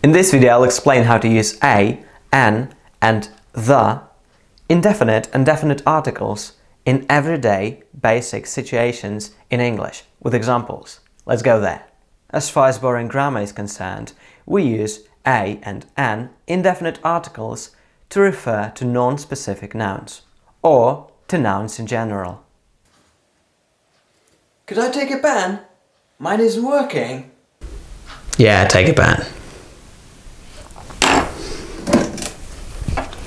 In this video I'll explain how to use a, an and the indefinite and definite articles in everyday basic situations in English with examples. Let's go there. As far as boring grammar is concerned, we use a and an indefinite articles to refer to non-specific nouns or to nouns in general. Could I take a pen? Mine isn't working. Yeah, take a pen.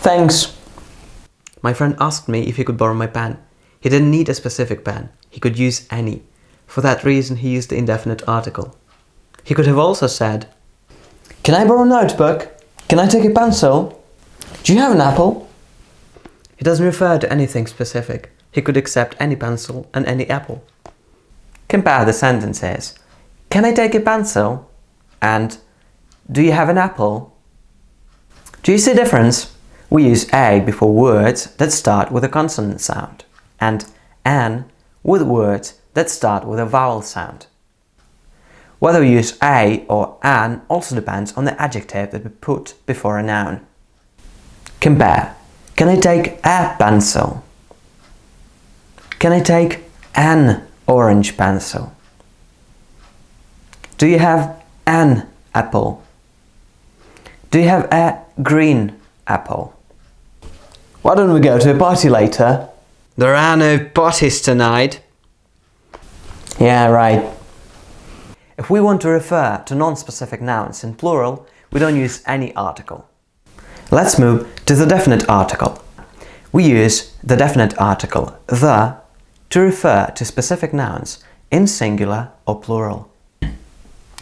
Thanks. My friend asked me if he could borrow my pen. He didn't need a specific pen. He could use any. For that reason, he used the indefinite article. He could have also said, Can I borrow a notebook? Can I take a pencil? Do you have an apple? He doesn't refer to anything specific. He could accept any pencil and any apple. Compare the sentences. Can I take a pencil? And do you have an apple? Do you see the difference? We use a before words that start with a consonant sound and an with words that start with a vowel sound. Whether we use a or an also depends on the adjective that we put before a noun. Compare. Can I take a pencil? Can I take an orange pencil? Do you have an apple? Do you have a green apple? Why don't we go to a party later? There are no parties tonight. Yeah, right. If we want to refer to non-specific nouns in plural, we don't use any article. Let's move to the definite article. We use the definite article the to refer to specific nouns in singular or plural.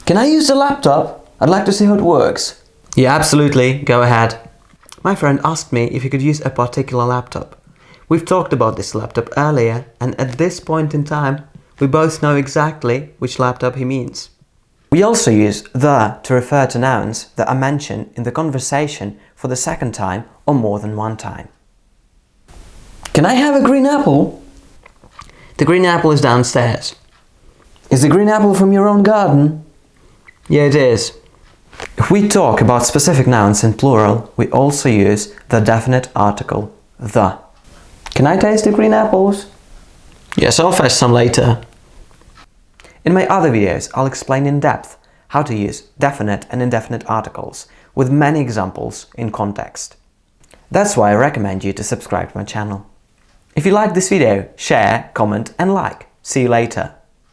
Can I use the laptop? I'd like to see how it works. Yeah, absolutely. Go ahead. My friend asked me if he could use a particular laptop. We've talked about this laptop earlier, and at this point in time, we both know exactly which laptop he means. We also use the to refer to nouns that are mentioned in the conversation for the second time or more than one time. Can I have a green apple? The green apple is downstairs. Is the green apple from your own garden? Yeah, it is. If we talk about specific nouns in plural, we also use the definite article the. Can I taste the green apples? Yes, I'll fetch some later. In my other videos, I'll explain in depth how to use definite and indefinite articles with many examples in context. That's why I recommend you to subscribe to my channel. If you like this video, share, comment and like. See you later.